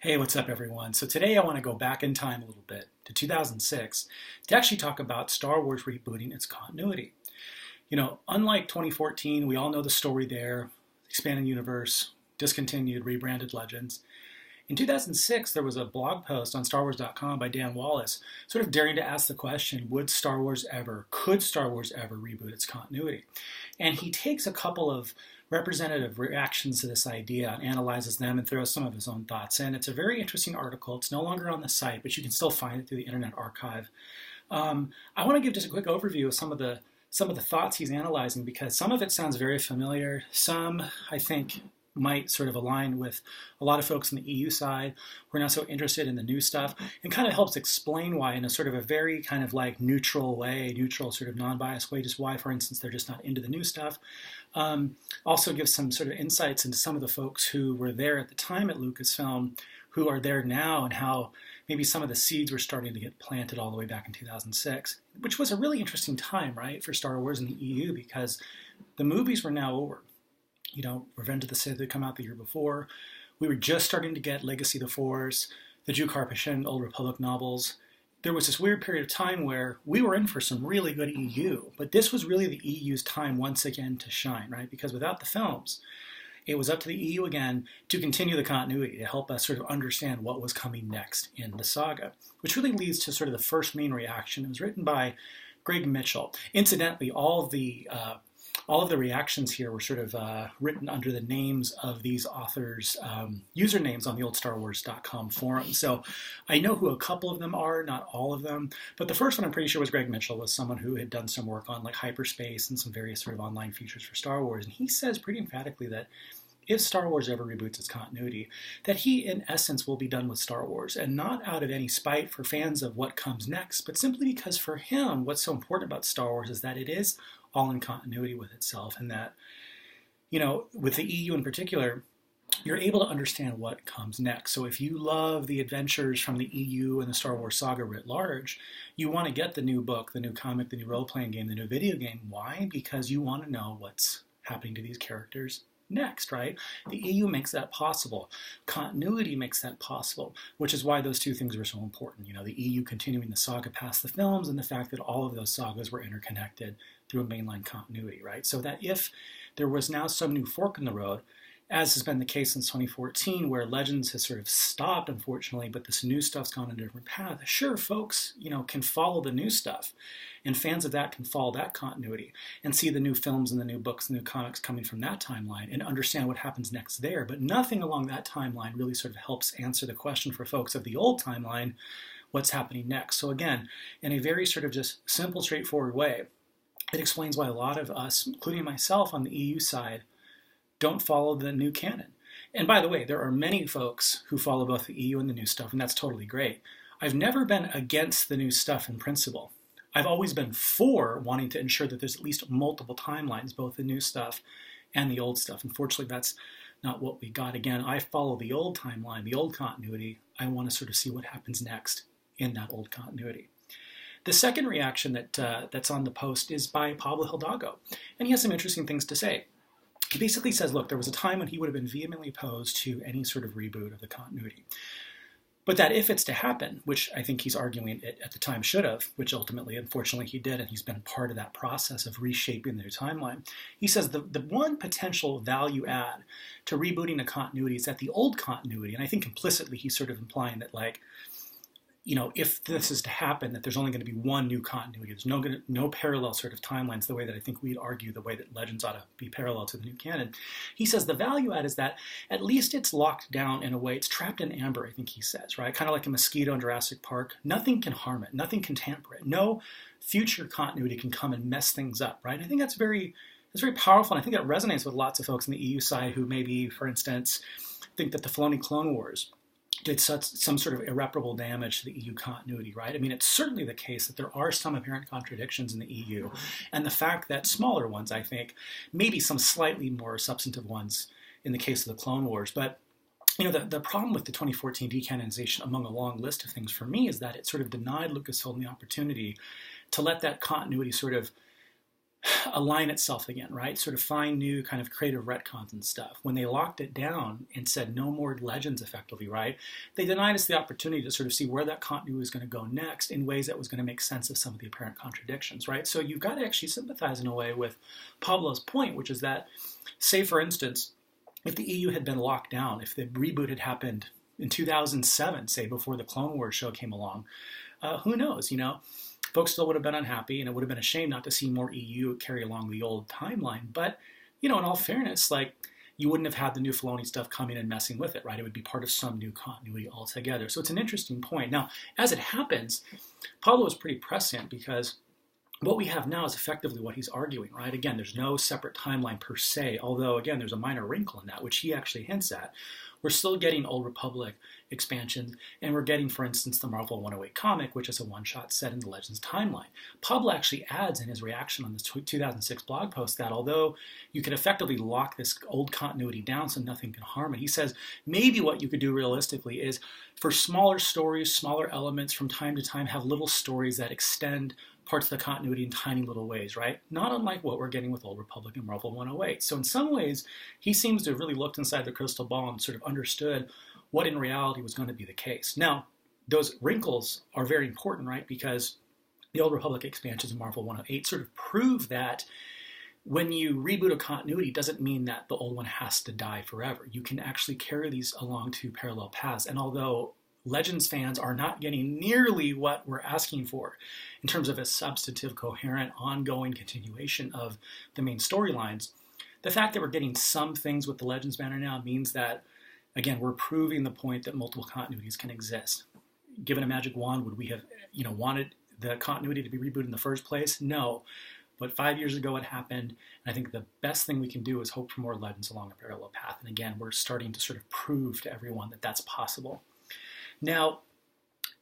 Hey, what's up, everyone? So today I want to go back in time a little bit to 2006 to actually talk about Star Wars rebooting its continuity. Unlike 2014, we all know the story there, expanded universe, discontinued, rebranded Legends. In 2006, there was a blog post on StarWars.com by Dan Wallace sort of daring to ask the question, could Star Wars ever reboot its continuity? And he takes a couple of representative reactions to this idea and analyzes them and throws some of his own thoughts in. It's a very interesting article. It's no longer on the site, but you can still find it through the Internet Archive. I want to give just a quick overview of some of the thoughts he's analyzing, because some of it sounds very familiar. Some, I think, might sort of align with a lot of folks on the EU side who are not so interested in the new stuff, and kind of helps explain why in a sort of a very kind of like neutral way, neutral sort of non-biased way, just why, for instance, they're just not into the new stuff. Also gives some sort of insights into some of the folks who were there at the time at Lucasfilm, who are there now, and how maybe some of the seeds were starting to get planted all the way back in 2006, which was a really interesting time, right, for Star Wars in the EU, because the movies were now over. Revenge of the Sith had come out the year before. We were just starting to get Legacy of the Force, the Drew Karpyshyn Old Republic novels. There was this weird period of time where we were in for some really good EU, but this was really the EU's time once again to shine, right? Because without the films, it was up to the EU again to continue the continuity, to help us sort of understand what was coming next in the saga, which really leads to sort of the first main reaction. It was written by Greg Mitchell. Incidentally, all of the reactions here were sort of written under the names of these authors' usernames on the old StarWars.com forum. So I know who a couple of them are, not all of them. But the first one I'm pretty sure was Greg Mitchell, was someone who had done some work on like hyperspace and some various sort of online features for Star Wars. And he says pretty emphatically that if Star Wars ever reboots its continuity, that he, in essence, will be done with Star Wars, and not out of any spite for fans of what comes next, but simply because for him, what's so important about Star Wars is that it is all in continuity with itself, and that, with the EU in particular, you're able to understand what comes next. So if you love the adventures from the EU and the Star Wars saga writ large, you want to get the new book, the new comic, the new role-playing game, the new video game. Why? Because you want to know what's happening to these characters next, right? The EU makes that possible. Continuity makes that possible, which is why those two things were so important. The EU continuing the saga past the films, and the fact that all of those sagas were interconnected through a mainline continuity, right? So that if there was now some new fork in the road, as has been the case since 2014, where Legends has sort of stopped, unfortunately, but this new stuff's gone in a different path. Sure, folks, can follow the new stuff, and fans of that can follow that continuity and see the new films and the new books and new comics coming from that timeline and understand what happens next there. But nothing along that timeline really sort of helps answer the question for folks of the old timeline, what's happening next? So again, in a very sort of just simple, straightforward way, it explains why a lot of us, including myself on the EU side, don't follow the new canon. And by the way, there are many folks who follow both the EU and the new stuff, and that's totally great. I've never been against the new stuff in principle. I've always been for wanting to ensure that there's at least multiple timelines, both the new stuff and the old stuff. Unfortunately, that's not what we got. Again, I follow the old timeline, the old continuity. I want to sort of see what happens next in that old continuity. The second reaction that's on the post is by Pablo Hidalgo, and he has some interesting things to say. He basically says, look, there was a time when he would have been vehemently opposed to any sort of reboot of the continuity. But that if it's to happen, which I think he's arguing it at the time should have, which ultimately, unfortunately, he did, and he's been part of that process of reshaping their timeline. He says the one potential value add to rebooting a continuity is that the old continuity, and I think implicitly he's sort of implying that, like, if this is to happen, that there's only going to be one new continuity. There's no parallel sort of timelines, the way that I think we'd argue the way that Legends ought to be parallel to the new canon. He says the value add is that at least it's locked down in a way. It's trapped in amber, I think he says, right? Kind of like a mosquito in Jurassic Park. Nothing can harm it. Nothing can tamper it. No future continuity can come and mess things up, right? I think that's very powerful, and I think that resonates with lots of folks on the EU side who maybe, for instance, think that the Filoni Clone Wars did some sort of irreparable damage to the EU continuity, right? I mean, it's certainly the case that there are some apparent contradictions in the EU, and the fact that smaller ones, I think, maybe some slightly more substantive ones in the case of the Clone Wars. But, the problem with the 2014 decanonization, among a long list of things for me, is that it sort of denied Lucasfilm the opportunity to let that continuity sort of align itself again, right? Sort of find new kind of creative retcons and stuff. When they locked it down and said no more Legends effectively, right? They denied us the opportunity to sort of see where that continuity was going to go next in ways that was going to make sense of some of the apparent contradictions, right? So you've got to actually sympathize in a way with Pablo's point, which is that, say for instance, if the EU had been locked down, if the reboot had happened in 2007, say before the Clone Wars show came along, who knows, you know? Folks still would have been unhappy, and it would have been a shame not to see more EU carry along the old timeline. But, you know, in all fairness, like, you wouldn't have had the new Filoni stuff coming and messing with it, right? It would be part of some new continuity altogether. So it's an interesting point. Now, as it happens, Pablo is pretty prescient because what we have now is effectively what he's arguing, right? Again, there's no separate timeline per se, although, again, there's a minor wrinkle in that, which he actually hints at. We're still getting Old Republic expansions, and we're getting, for instance, the Marvel 108 comic, which is a one-shot set in the Legends timeline. Pablo actually adds in his reaction on this 2006 blog post that although you could effectively lock this old continuity down so nothing can harm it, he says maybe what you could do realistically is for smaller stories, smaller elements, from time to time have little stories that extend parts of the continuity in tiny little ways, right? Not unlike what we're getting with Old Republic and Marvel 108. So in some ways, he seems to have really looked inside the crystal ball and sort of understood what in reality was going to be the case. Now, those wrinkles are very important, right? Because the Old Republic expansions in Marvel 108 sort of prove that when you reboot a continuity, it doesn't mean that the old one has to die forever. You can actually carry these along two parallel paths. And although Legends fans are not getting nearly what we're asking for in terms of a substantive, coherent, ongoing continuation of the main storylines, the fact that we're getting some things with the Legends banner now means that, again, we're proving the point that multiple continuities can exist. Given a magic wand, would we have, wanted the continuity to be rebooted in the first place? No. But 5 years ago it happened, and I think the best thing we can do is hope for more Legends along a parallel path. And again, we're starting to sort of prove to everyone that that's possible. Now,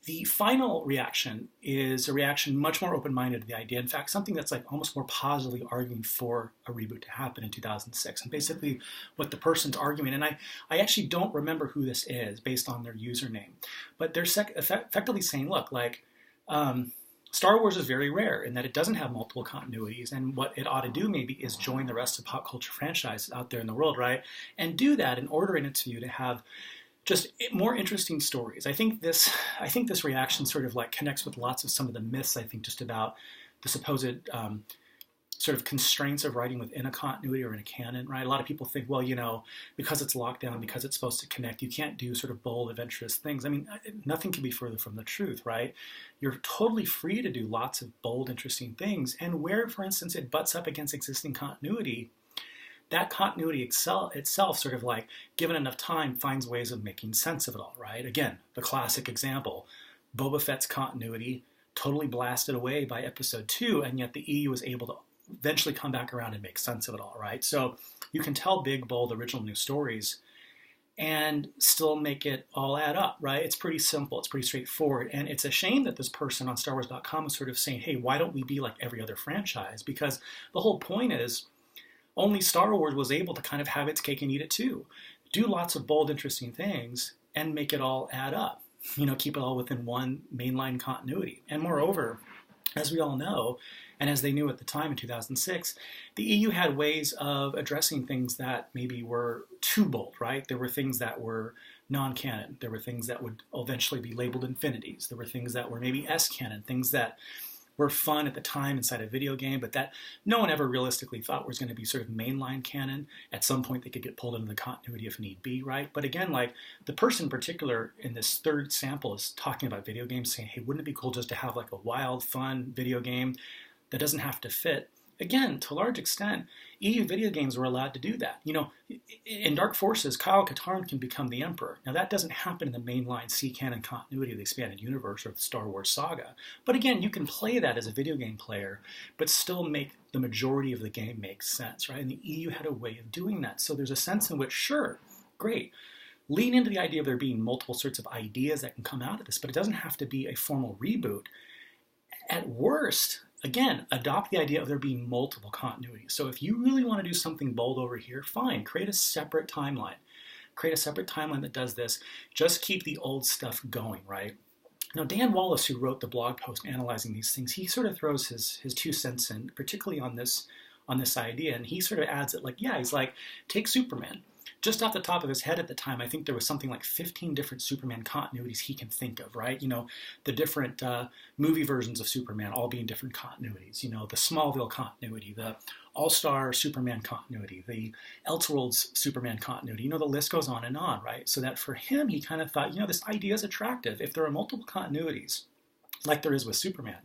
the final reaction is a reaction much more open-minded to the idea. In fact, something that's like almost more positively arguing for a reboot to happen in 2006. And basically what the person's arguing, and I actually don't remember who this is based on their username, but they're effectively saying, look, like, Star Wars is very rare in that it doesn't have multiple continuities, and what it ought to do maybe is join the rest of pop culture franchises out there in the world, right? And do that in order, in its view, to have just more interesting stories. I think this reaction sort of like connects with lots of some of the myths, I think, just about the supposed sort of constraints of writing within a continuity or in a canon, right? A lot of people think, well, because it's locked down, because it's supposed to connect, you can't do sort of bold, adventurous things. I mean, nothing can be further from the truth, right? You're totally free to do lots of bold, interesting things. And where, for instance, it butts up against existing continuity, that continuity itself sort of like, given enough time, finds ways of making sense of it all, right? Again, the classic example, Boba Fett's continuity totally blasted away by episode 2, and yet the EU was able to eventually come back around and make sense of it all, right? So you can tell big, bold, original new stories and still make it all add up, right? It's pretty simple. It's pretty straightforward. And it's a shame that this person on StarWars.com is sort of saying, hey, why don't we be like every other franchise? Because the whole point is only Star Wars was able to kind of have its cake and eat it too. Do lots of bold, interesting things and make it all add up. Keep it all within one mainline continuity. And moreover, as we all know, and as they knew at the time in 2006, the EU had ways of addressing things that maybe were too bold, right? There were things that were non-canon. There were things that would eventually be labeled infinities. There were things that were maybe S-canon, things that were fun at the time inside a video game, but that no one ever realistically thought was going to be sort of mainline canon. At some point, they could get pulled into the continuity if need be, right? But again, like the person in particular in this third sample is talking about video games, saying, hey, wouldn't it be cool just to have like a wild, fun video game that doesn't have to fit? Again, to a large extent, EU video games were allowed to do that. In Dark Forces, Kyle Katarn can become the Emperor. Now, that doesn't happen in the mainline C-canon continuity of the expanded universe or the Star Wars saga. But again, you can play that as a video game player, but still make the majority of the game make sense, right? And the EU had a way of doing that. So there's a sense in which, sure, great, lean into the idea of there being multiple sorts of ideas that can come out of this, but it doesn't have to be a formal reboot. At worst, again, adopt the idea of there being multiple continuities. So if you really want to do something bold over here, fine, create a separate timeline. Create a separate timeline that does this. Just keep the old stuff going, right? Now, Dan Wallace, who wrote the blog post analyzing these things, he sort of throws his 2 cents in, particularly on this idea, and he sort of adds it like, yeah, he's like, take Superman. Just off the top of his head at the time, I think there was something like 15 different Superman continuities he can think of, right? You know, the different movie versions of Superman all being different continuities. You know, the Smallville continuity, the All-Star Superman continuity, the Elseworlds Superman continuity. You know, the list goes on, right? So that for him, he kind of thought, you know, this idea is attractive. If there are multiple continuities, like there is with Superman,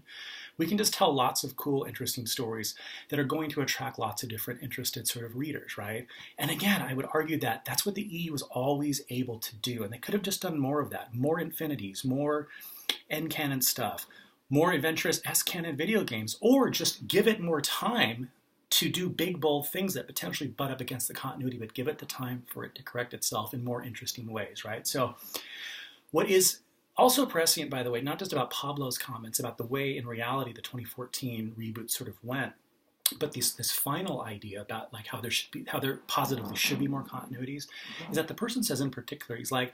we can just tell lots of cool, interesting stories that are going to attract lots of different interested sort of readers, right? And again, I would argue that that's what the EU was always able to do, and they could have just done more of that, more infinities, more end canon stuff, more adventurous S-canon video games, or just give it more time to do big, bold things that potentially butt up against the continuity, but give it the time for it to correct itself in more interesting ways, right? So what is also prescient, by the way, not just about Pablo's comments about the way in reality the 2014 reboot sort of went, but this final idea about like how there positively should be more continuities, is that the person says in particular, he's like,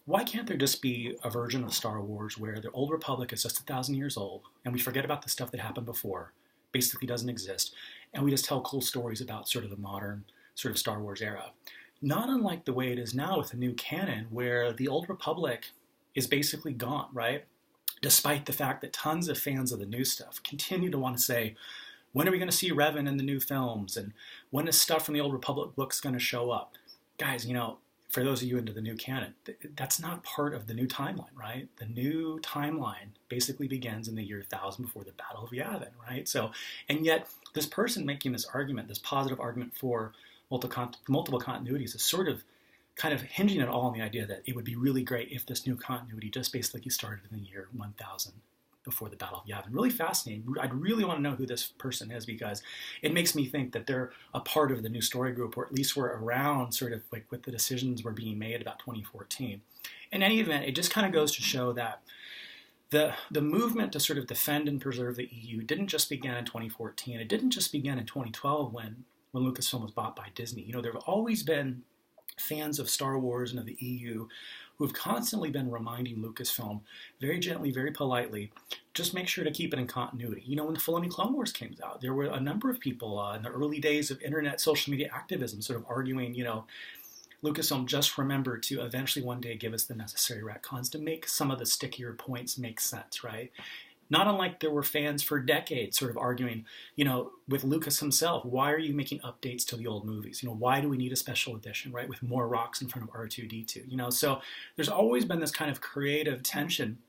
why can't there just be a version of Star Wars where the old Republic is just 1,000 years old and we forget about the stuff that happened before, basically doesn't exist, and we just tell cool stories about sort of the modern sort of Star Wars era. Not unlike the way it is now with the new canon, where the old Republic is basically gone, right? Despite the fact that tons of fans of the new stuff continue to want to say, when are we going to see Revan in the new films? And when is stuff from the Old Republic books going to show up? Guys, you know, for those of you into the new canon, that's not part of the new timeline, right? The new timeline basically begins in the year 1000 before the Battle of Yavin, right? So, and yet this person making this argument, this positive argument for multiple continuities, is sort of kind of hinging it all on the idea that it would be really great if this new continuity just basically started in the year 1000 before the Battle of Yavin. Really fascinating. I'd really want to know who this person is, because it makes me think that they're a part of the new story group, or at least were around sort of like what the decisions were being made about 2014. In any event, it just kind of goes to show that the movement to sort of defend and preserve the EU didn't just begin in 2014. It didn't just begin in 2012 when Lucasfilm was bought by Disney. You know, there have always been fans of Star Wars and of the EU who have constantly been reminding Lucasfilm very gently, very politely, just make sure to keep it in continuity. You know, when the Filoni Clone Wars came out, there were a number of people in the early days of internet social media activism sort of arguing, you know, Lucasfilm, just remember to eventually one day give us the necessary retcons to make some of the stickier points make sense, right? Not unlike there were fans for decades sort of arguing, you know, with Lucas himself, why are you making updates to the old movies? You know, why do we need a special edition, right, with more rocks in front of R2-D2? You know, so there's always been this kind of creative tension,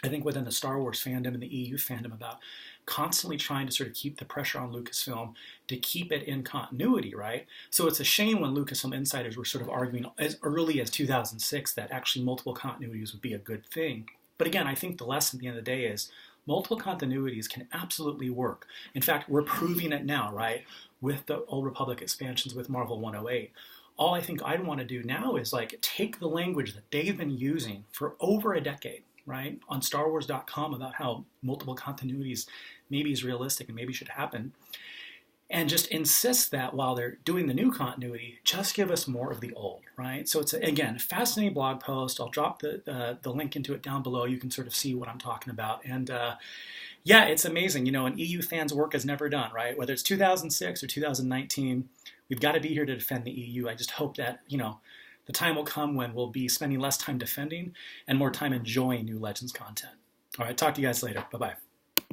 I think, within the Star Wars fandom and the EU fandom about constantly trying to sort of keep the pressure on Lucasfilm to keep it in continuity, right? So it's a shame when Lucasfilm insiders were sort of arguing as early as 2006 that actually multiple continuities would be a good thing. But again, I think the lesson at the end of the day is multiple continuities can absolutely work. In fact, we're proving it now, right? With the Old Republic expansions, with Marvel 108. All I think I'd want to do now is like take the language that they've been using for over a decade, right? On StarWars.com about how multiple continuities maybe is realistic and maybe should happen. And just insist that while they're doing the new continuity, just give us more of the old, right? So it's, again, a fascinating blog post. I'll drop the link into it down below. You can sort of see what I'm talking about. And yeah, it's amazing. You know, an EU fan's work is never done, right? Whether it's 2006 or 2019, we've got to be here to defend the EU. I just hope that, you know, the time will come when we'll be spending less time defending and more time enjoying new Legends content. All right, talk to you guys later. Bye-bye.